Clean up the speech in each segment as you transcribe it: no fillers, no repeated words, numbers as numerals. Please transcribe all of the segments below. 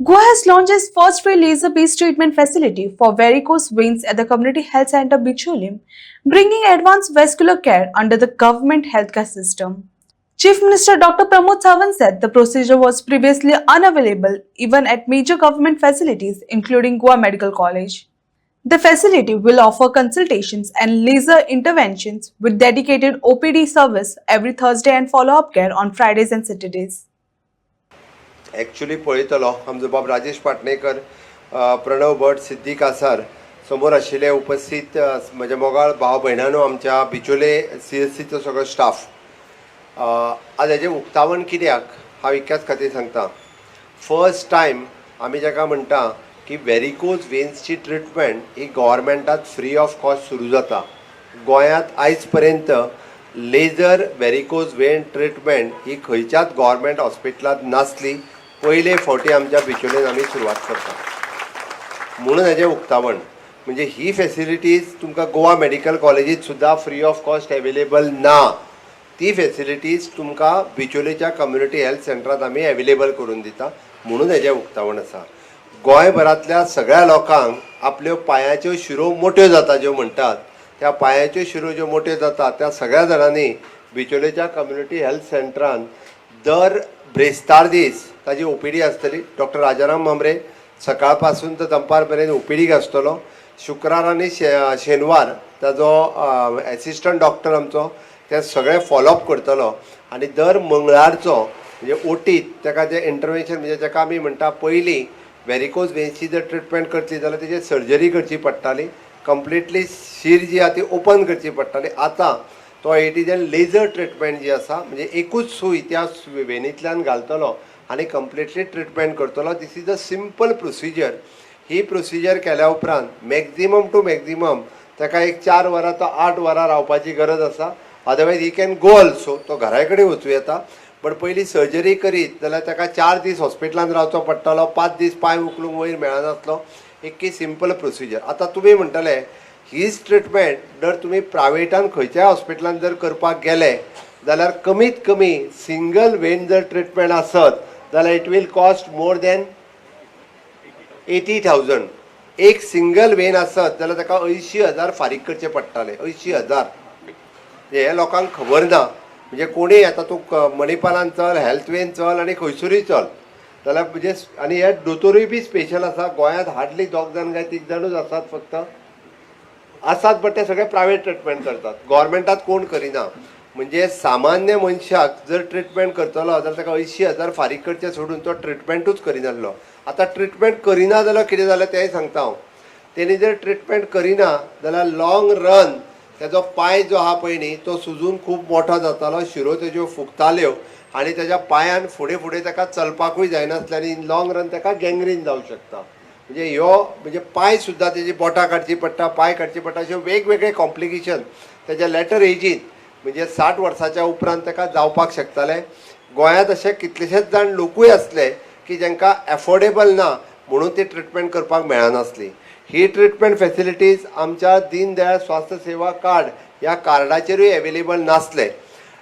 Goa has launched its first free laser-based treatment facility for varicose veins at the Community Health Center Bicholim, bringing advanced vascular care under the government healthcare system. Chief Minister Dr. Pramod Sawant said the procedure was previously unavailable even at major government facilities including Goa Medical College. The facility will offer consultations and laser interventions with dedicated OPD service every Thursday and follow-up care on Fridays and Saturdays. Actually पळयतलो आमचो बाब राजेश पाटणेकर, प्रणव भट, सिद्धी कासार समोर आशिल्ले उपस्थित म्हज्या मोगाळ भाव भयणांनो, आमच्या बिचोले CSCचो सगळो स्टाफ. आज हेजें उक्तावण कित्याक हांव इतक्याच खातीर सांगता. फर्स्ट टायम आमी जाका म्हणटा की व्हेरिकोज वेन्सची ट्रिटमेंट ही गव्हर्मेंटात फ्री ऑफ कॉस्ट सुरू जाता. गोंयांत आयज पर्यंत लेजर व्हेरिकोज वेन ट्रिटमेंट ही खंयच्याच गव्हर्मेंट हॉस्पिटलांत नासली. पयले फावटी आमच्या बिचोलेन आमी सुरवात करता म्हणून हेजें उक्तावण. म्हणजे ही फॅसिलिटीज तुमकां गोवा मेडिकल कॉलेजीत सुद्दां फ्री ऑफ कॉस्ट एवेलेबल ना. ती फॅसिलिटीज तुमकां बिचोलेच्या कम्युनिटी हेल्थ सेंटरांत आमी एवेलेबल करून दिता म्हणून हेजें उक्तावण आसा. गोंयभरांतल्या सगळ्या लोकांक आपल्यो पांयाच्यो शिरो मोठ्यो जाता ज्यो म्हणटात, त्या पांयाच्यो शिरो ज्यो मोठ्यो जाता त्या सगळ्या जाणांनी बिचोलेच्या कम्युनिटी हेल्थ सेंटरान दर ब्रेस्तार दीस ताजी OPD आसतली. डॉक्टर राजाराम मांबरे सकाळ पासून तर दनपार पर्यंत OPDक आसतलो. शुक्रार आनी शेनवार ताजो एसिस्टंट डॉक्टर आमचो ते सगळे फॉलोअप करतलो. आनी दर मंगळारचो म्हणजे ओटीत ताका जें इंटरवेंशन म्हणजे जाका आमी म्हणटा पयलीं व्हेरिकोज वेन्सची जर ट्रिटमेंट करतली जाल्यार तेजी सर्जरी करची पडटाली. कंप्लिटली शीर जी आहा ती ओपन करची पडटाली. आतां तो एटीजन लेजर ट्रिटमेंट जी आसा म्हणजे एकूच सूय त्या वेनींतल्यान घालतलो आनी कंप्लिटली ट्रिटमेंट करतलो. This is a simple procedure. ही प्रोसिजर केल्या उपरांत मॅक्झिमम टू मॅक्झिमम ताका एक 4 वरां तो 8 वरां रावपाची गरज आसा. Otherwise he can go also, तो घरा कडेन वचूं येता. बट पयलीं सर्जरी करीत जाल्यार ताका 4 दीस हॉस्पिटलांत रावचो पडटालो, 5 दीस पांय उखलूंक वयर मेळनासलो. एक सिंपल प्रोसिजर. आतां तुमी म्हणटले हीच ट्रिटमेंट जर तुमी प्रायवेटान खंयच्याय हॉस्पिटलांत जर करपाक गेले जाल्यार कमीत कमी सिंगल वेन जर ट्रिटमेंट आसत जाल्यार it will cost more than 80,000. एक सिंगल वेन आसत जाल्यार ताका 80,000 फारीक करचे पडटाले. 80,000 हे लोकांक खबर ना. म्हणजे कोणीय आतां तूं मणिपालान चल, हेल्थ वेन चल आनी खंयसरूय चल जाल्यार म्हणजे आनी हे दोतोरूय बी स्पेशल आसा. गोंयांत हार्डली 2 जाण काय 3 जाणूच आसात फक्त आसात. बट ते सगळे प्रायवेट ट्रिटमेंट करतात, गव्हर्मेंटात कोण करिना. म्हणजे सामान्य मनशाक जर ट्रिटमेंट करतलो जाल्यार ताका 80,000 फारीक करचे सोडून तो ट्रिटमेंटूच करिनासलो. आतां ट्रिटमेंट करिना जाल्यार कितें जालें तेंय सांगता हांव. तेणी जर ट्रिटमेंट करिना जाल्यार लॉंग रन तेजो पांय जो आहा पळय न्ही तो सुजून खूब मोठो जातालो, शिरो तेज्यो फुगताल्यो आनी तेज्या पांयान फुडें फुडें ताका चलपाकूय जायनासलें आनी लॉंग रन ताका गँग्रीन जावंक शकता. म्हणजे ह्यो म्हणजे पांय सुद्दां तेजी बोटां काडची पडटा, पांय काडची पडटा, अशे वेगवेगळे कॉम्प्लिकेशन तेज्या लेटर एजींत म्हणजे 60 वर्साच्या उपरांत ताका जावपाक शकताले. गोंयांत अशे कितलेशेच जाण लोकूय आसले की जांकां एफोर्डेबल ना म्हणून ती ट्रिटमेंट करपाक मेळनासली. ही ट्रिटमेंट फॅसिलिटीज आमच्या दीनदयाळ स्वास्थ्य सेवा कार्ड ह्या कार्डाचेरूय एवेलेबल नासले.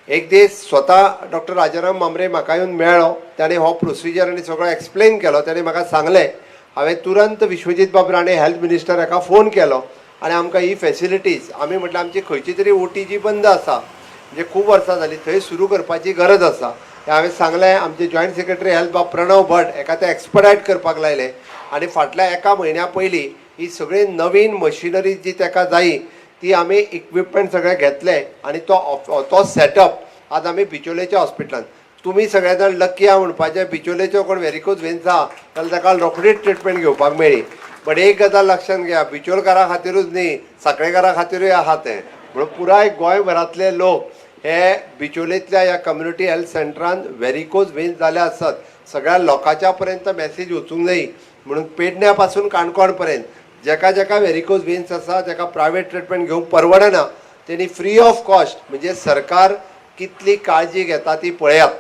एक दीस स्वता डॉक्टर राजाराम मांबरे म्हाका येवन मेळ्ळो. ताणें हो प्रोसिजर आनी सगळो एक्सप्लेन केलो. ताणें म्हाका सांगलें. हांवें तुरंत विश्वजीत बाब राणे हेल्थ मिनिस्टर हाका फोन केलो आनी आमकां ही फॅसिलिटीज आमी म्हटल्यार आमची खंयची तरी OT जी बंद आसा म्हणजे खूब वर्सां जालीं थंय सुरू करपाची गरज आसा. हें हांवें सांगलें. आमचे जॉयंट सेक्रेटरी हेल्थ बाब प्रणव भट हेका ते एक्सपर्टायट करपाक लायले आनी फाटल्या 1 म्हयन्या पयलीं ही सगळी नवीन मशिनरी जी ताका जायी ती आमी इक्विपमेंट सगळे घेतले आनी तो सेटअप आज आमी बिचोलेच्या हॉस्पिटलांत. तुमी सगळे जाण लकी आहा म्हणपाचें बिचोलेच्यो कोण व्हेरिकोज वेन्स आहा जाल्यार ताका रोखडीच ट्रिटमेंट घेवपाक मेळ्ळी. बट एक गजाल लक्षांत घया, बिचोलकारा खातीरूच न्ही साखळेकारा खातीरूय आहा तें. म्हणून पुराय गोंयभरांतले लोक हे बिचोलेंतल्या ह्या कम्युनिटी हेल्थ सेंटरान व्हेरिकोज वेन्स जाले आसत. सगळ्या लोकांच्या पर्यंत मॅसेज वचूंक जायी म्हणून पेडण्या पासून काणकोण पर्यंत जेका जेका व्हेरिकोज वेन्स आसा जेका प्रायवेट ट्रिटमेंट घेवंक परवडना तेणी फ्री ऑफ कॉस्ट म्हणजे सरकार कितली काळजी घेता ती पळयात.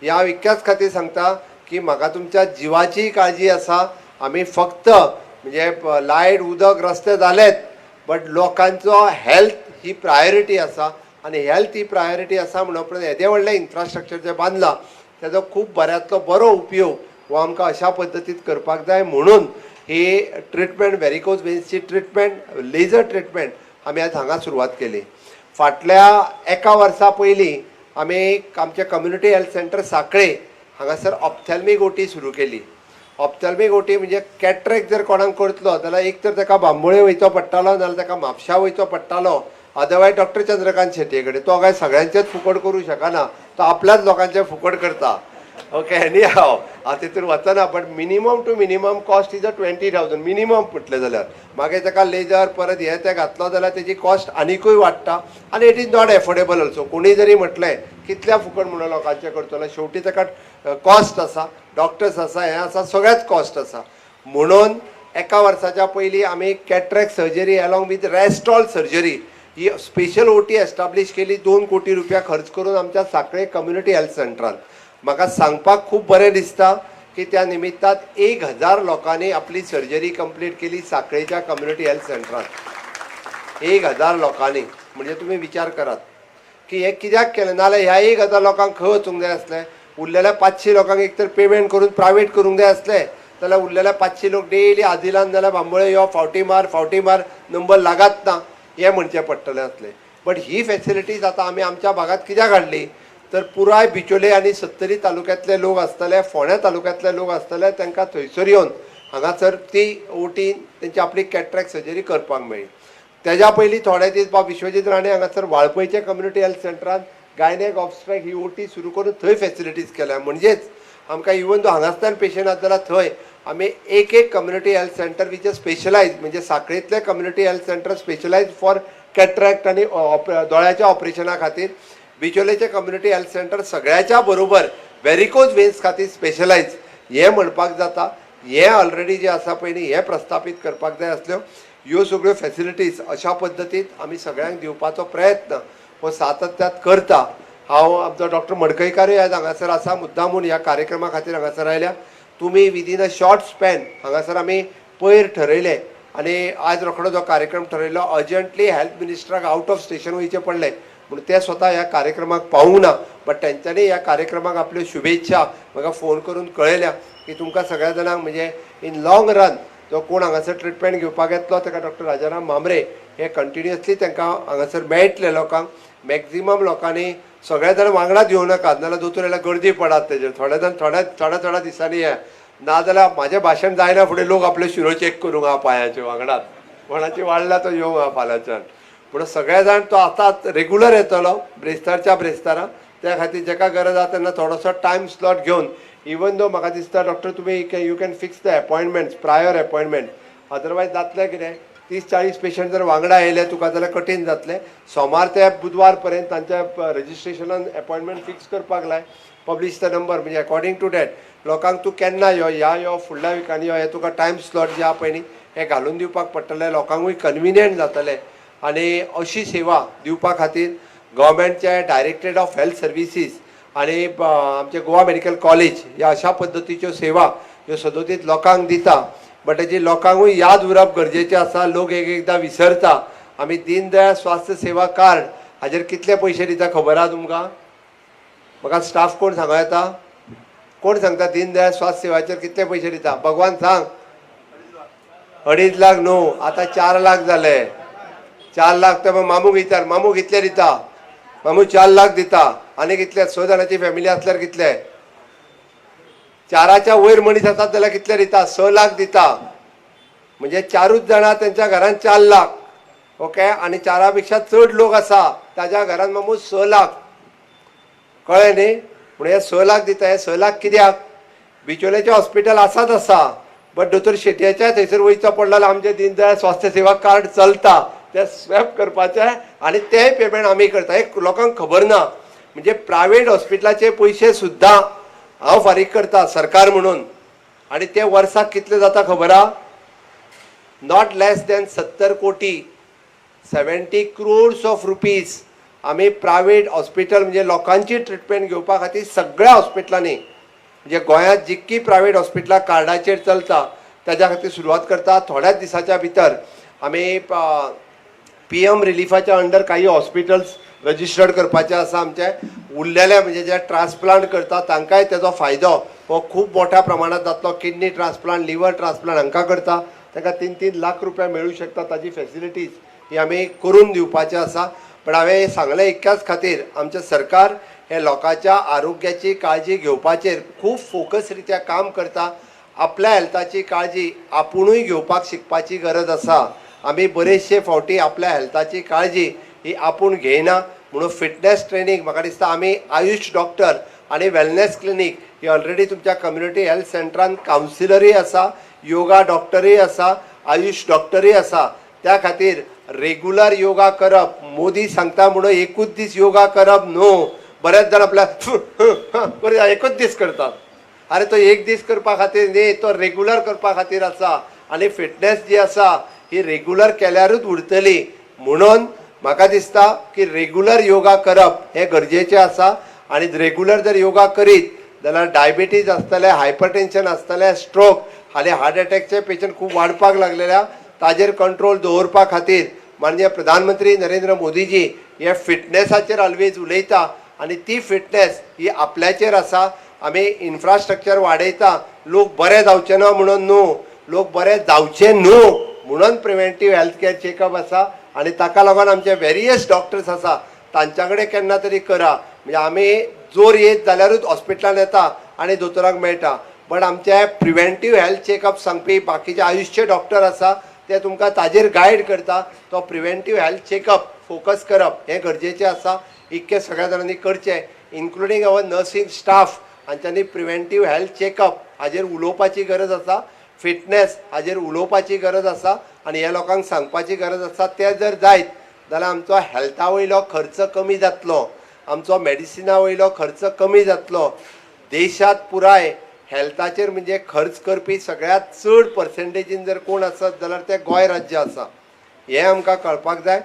ह्या इतक्याच खातीर सांगता की म्हाका तुमच्या जिवाची काळजी आसा. आमी फक्त म्हणजे लायट उदक रस्ते जालेत बट लोकांचो हेल्थ ही प्रायोरिटी आसा आनी हेल्थ ही प्रायोरिटी आसा म्हणून येदें व्हडलें इन्फ्रास्ट्रक्चर जें बांदलां तेजो खूब बऱ्यांतलो बरो उपयोग वो आमकां अशा पद्दतीन करपाक जाय म्हणून ही ट्रिटमेंट व्हेरिकोज वेन्सची ट्रिटमेंट लेजर ट्रिटमेंट आमी आज हांगा सुरवात केली. फाटल्या एका वर्सा पयलीं आमी आमचे कम्युनिटी हेल्थ सेंटर सांखळे हांगासर ऑप्थॅल्मिक ओटी सुरू केली. ऑप्थॅल्मिक ओटी म्हणजे कॅट्रॅक्ट जर कोणाक करतलो जाल्यार एक तर ताका बांबोळे वयचो पडटालो नाजाल्यार ताका म्हापशा वयचो पडटालो, अदरवायज डॉक्टर चंद्रकांत शेटये कडेन. तो काय सगळ्यांचेच फुकट करूं शकना, तो आपल्याच लोकांचे फुकट करता. ओके, एनी हांव तितून वचना, but minimum to minimum cost is 20,000 minimum म्हटलें जाल्यार. मागीर ताका लेजर परत हे ते घातलो जाल्यार तेजी कॉस्ट आनिकूय वाडटा आनी it is not affordable also. कोणी जरी म्हटलें कितल्या फुकट म्हणून लोकांचे करतलो, शेवटी ताका कॉस्ट आसा, डॉक्टर्स आसा, हें आसा, सगळ्याच कॉस्ट आसा. म्हणून एका वर्साच्या पयलीं आमी कॅट्रॅक्ट सर्जरी अलॉंग विथ रेस्टॉल सर्जरी ही स्पेशल ओटी एस्टाब्लीश केली. 2 कोटी रुपया खर्च करून आमच्या सांखळे कम्युनिटी हेल्थ सेंटरान. म्हाका सांगपाक खूब बरें दिसता की त्या निमित्तान 1,000 लोकांनी आपली सर्जरी कंप्लीट केली सांखळेच्या कम्युनिटी हेल्थ सेंटरान. 1,000 लोकांनी. म्हणजे तुमी विचार करात की हे कित्याक केलें. नाल्यार ह्या 1,000 लोकांक खंय वचूंक जाय आसलें. उरलेल्या 500 लोकांक एक तर पेमेंट करून प्रायवेट करूंक जाय आसलें, जाल्यार उरलेल्या 500 लोक डेली आदिलान जाल्यार बांबोळे यो फावटी मार नंबर लागत ना हें म्हणचें पडटलें आसलें. बट ही फॅसिलिटीज आतां आमी आमच्या भागात कित्याक हाडली तर पुराय बिचोले आनी 70 तालुक्यांतले लोक आसतले, फोंड्या तालुक्यांतले लोक आसतले, तांकां थंयसर येवन हांगासर ती ओटी तेंची आपली कॅट्रॅक्ट सर्जरी करपाक मेळ्ळी. तेज्या पयलीं थोडे दीस बाब विश्वजीत राणे हांगासर वाळपयचे कम्युनिटी हेल्थ सेंटरान गायनेक ऑब्स्ट्रॅक ही ओटी सुरू करून थंय फॅसिलिटीज केल्या. म्हणजेच आमकां इवन दो हांगासल्यान पेशंट आसा जाल्यार थंय आमी एक community health centre which is specialise, म्हणजे सांखळेंतले community health centre specialise for cataract आनी दोळ्याच्या ऑपरेशना खातीर. बिचोलेचे कम्युनिटी हेल्थ सेंटर सगळ्याच्या बरोबर व्हेरिकोज वेन्स खातीर स्पेशलायज हें म्हणपाक जाता. हें ऑलरेडी जें आसा पळय न्ही हें प्रस्थापीत करपाक जाय आसल्यो. ह्यो सगळ्यो फॅसिलिटीज अशा पद्दतीन आमी सगळ्यांक दिवपाचो प्रयत्न हो सातत्यात करता. हांव आमचो डॉक्टर मडकयकारूय आज हांगासर आसा, मुद्दामून ह्या कार्यक्रमा खातीर हांगासर आयल्या. तुमी विदीन अ शॉर्ट स्पॅन हांगासर आमी पयर ठरयलें आनी आज रोखडो जो कार्यक्रम ठरयलो अर्जंटली हेल्थ मिनिस्टराक आउट ऑफ स्टेशन वयचें पडलें म्हणून ते स्वता ह्या कार्यक्रमाक पावूंक ना. बट तेंच्यांनी ह्या कार्यक्रमाक आपल्यो शुभेच्छा म्हाका फोन करून कळयल्या की तुमकां सगळ्या जाणांक म्हणजे इन लाँग रन जो कोण हांगासर ट्रिटमेंट घेवपाक येतलो ताका डॉक्टर राजाराम मांबरे हे कंटिन्युअसली तांकां हांगासर मेळटले. लोकांक मॅक्झिमम लोकांनी सगळे जाण वांगडाच येवं नाकात, नाजाल्यार दोतोर येयल्यार गर्दी पडात तेजेर. थोडे जाण थोड्या दिसांनी ये नाजाल्यार म्हाजें भाशण जायना फुडें लोक आपल्यो शिरो चॅक करूंक हा पांयाच्यो वांगडात. कोणाची वाडला तो येवंक हा फाल्यांच्यान. पूण सगळे जाण तो आतां रेगुलर येतलो ब्रेस्तारच्या ब्रेस्तारा. त्या खातीर जाका गरज आसा तेन्ना थोडोसो टायम स्लॉट घेवन इवन दो म्हाका दिसता डॉक्टर तुमी you can fix the appointments prior appointment. Otherwise जातलें कितें 30-40 पेशंट जर वांगडा येयले तुका जाल्यार कठीण जातलें. सोमार ते बुधवार पर्यंत तांच्या रजिस्ट्रेशनान अपॉयंटमेंट फिक्स करपाक लाय. पब्लीश द नंबर म्हणजे अकॉर्डिंग टू डॅट लोकांक तूं केन्ना यो ह्या फुडल्या विकांनी यो हे तुका टायम स्लॉट जे आहा पळय न्ही हे घालून दिवपाक पडटलें. लोकांकूय कन्विनियंट जातलें आनी अशी सेवा दिवपा खातीर गव्हर्मेंटचे डायरेक्टरेट ऑफ हेल्थ सर्विसीस आनी आमचे गोवा मेडिकल कॉलेज ह्या अशा पद्दतीच्यो सेवा ह्यो सदोदीत लोकांक दिता. बट हेजी लोकांकूय याद उरप गरजेचें आसा. लोक एकदां विसरता. आमी दीनदयाळ स्वास्थ्य सेवा कार्ड हाजेर कितले पयशे दिता खबर आहा तुमकां? म्हाका स्टाफ कोण सांगो येता? कोण सांगता दीनदयाळ स्वास्थ्य सेवाचेर कितले पयशे दिता? भगवान सांग. 2.5 लाख न्हू, आतां 4 लाख जाले. 4 लाख तर मामू विचार, मामू कितले दिता? मामू 4 लाख दिता. आनी कितले 6 जाणांची फॅमिली आसल्यार कितले? 4च्या वयर मनीस आसात जाल्यार कितले दिता? 6 लाख दिता. म्हणजे 4च जाणां तेंच्या घरान 4 लाख. ओके, आनी 4 पेक्षा चड लोक आसा ताज्या घरान मामू 6 लाख. कळ्ळें न्ही? पूण हे 6 लाख दिता. हे 6 लाख कित्याक? बिचोलेचें हॉस्पिटल आसाच आसा, बट दोतोर शेटयाच्या थंयसर वयचो पडलो जाल्यार आमचें दीनदयाळ स्वास्थ्य सेवा कार्ड चलता. ते स्वॅप करपाचें आनी तेंय पेमेंट आमी करता. हे लोकांक खबर ना. म्हणजे प्रायवेट हॉस्पिटलाचे पयशे सुद्दां हांव फारीक करता सरकार म्हणून. आनी ते वर्साक कितले जाता खबर आहा? नॉट लेस दॅन 70 कोटी 70 crores ऑफ रुपीज आमी प्रायवेट हॉस्पिटल म्हणजे लोकांची ट्रिटमेंट घेवपा खातीर सगळ्या हॉस्पिटलांनी म्हणजे गोंयांत जितकी प्रायवेट हॉस्पिटलां कार्डाचेर चलता ताच्या खातीर सुरवात करता. थोड्याच दिसाच्या भितर आमी PM रिलीफाच्या अंडर काही हॉस्पिटल्स रजिस्टर्ड करपाचे आसा आमचे. उरलेले म्हणजे जे ट्रान्सप्लांट करता तांकांय तेजो फायदो हो खूब मोठ्या प्रमाणात जातलो. किडनी ट्रान्सप्लांट, लिव्हर ट्रान्सप्लांट हांकां करता ताका 3-3 लाख रुपया मेळूं शकता. ताजी फॅसिलिटीज ही आमी करून दिवपाचें आसा. पण हांवें सांगलें इतक्याच खातीर आमचें सरकार हे लोकांच्या आरोग्याची काळजी घेवपाचेर खूब फोकस रित्या काम करता. आपल्या हेल्थाची काळजी आपुणूय घेवपाक शिकपाची गरज आसा. आमी बरेचशे फावटी आपल्या हेल्थाची काळजी ही आपूण घेयना. म्हणून फिटनेस ट्रेनिंग म्हाका दिसता आमी आयुष डॉक्टर आनी वेलनेस क्लिनीक ही ऑलरेडी तुमच्या कम्युनिटी हेल्थ सेंटरान कावन्सिलरूय आसा, योगा डॉक्टरूय आसा, आयुष डॉक्टरूय आसा. त्या खातीर रेग्युलर योगा करप, मोदी सांगता म्हणून एकूच दीस योगा करप न्हू. बरेच जाण आपल्या एकूच दीस करतात. अरे तो एक दीस करपा खातीर न्ही, तो रेग्युलर करपा खातीर आसा. आनी फिटनेस जी आसा ही रेग्युलर केल्यारूच उरतली. म्हणून म्हाका दिसता की रेग्युलर योगा करप हे गरजेचें आसा. आनी रेग्युलर जर योगा करीत जाल्यार डायबिटीज आसतले, हायपरटेन्शन आसतलें, स्ट्रोक आनी हार्ट एटॅकचे पेशंट खूब वाडपाक लागलेल्या. ताजेर कंट्रोल दवरपा खातीर माननीय प्रधानमंत्री नरेंद्र मोदीजी हे फिटनेसाचेर ऑलवेज उलयता. आनी ती फिटनेस ही आपल्याचेर आसा. आमी इन्फ्रास्ट्रक्चर वाडयता, लोक बरे जावचे ना म्हणून न्हू, लोक बरे जावचे न्हू म्हणून प्रिव्हेंटीव हेल्थ कॅअर चेकअप आसा. आनी ताका लागून आमचे वेरियस डॉक्टर्स आसा तांच्या कडेन केन्ना तरी करा. म्हणजे आमी जोर येत जाल्यारूच हॉस्पिटलांत येता आनी दोतोराक मेळटा. पण आमचे प्रिव्हेंटीव हेल्थ चेकअप सांगपी बाकीचे आयुषचे डॉक्टर आसा ते तुमकां ताजेर गायड करता. तो प्रिव्हेंटीव हेल्थ चेकअप फोकस करप हें गरजेचें आसा. इतकें सगळ्या जाणांनी करचें, इन्क्लुडींग अवर नर्सींग स्टाफ. हांच्यांनी प्रिव्हेंटीव हेल्थ चेकअप हाजेर उलोवपाची गरज आसा. फिटनेस हाजेर उलोवपाची गरज आसा आनी हे लोकांक सांगपाची गरज आसा. ते जर जायत जाल्यार आमचो हेल्था वयलो खर्च कमी जातलो, आमचो मेडिसिना वयलो खर्च कमी जातलो. देशांत पुराय हेल्थाचेर म्हणजे खर्च करपी सगळ्यात चड पर्सेंटेजीन जर कोण आसत जाल्यार ते गोंय राज्य आसा. हें आमकां कळपाक जाय.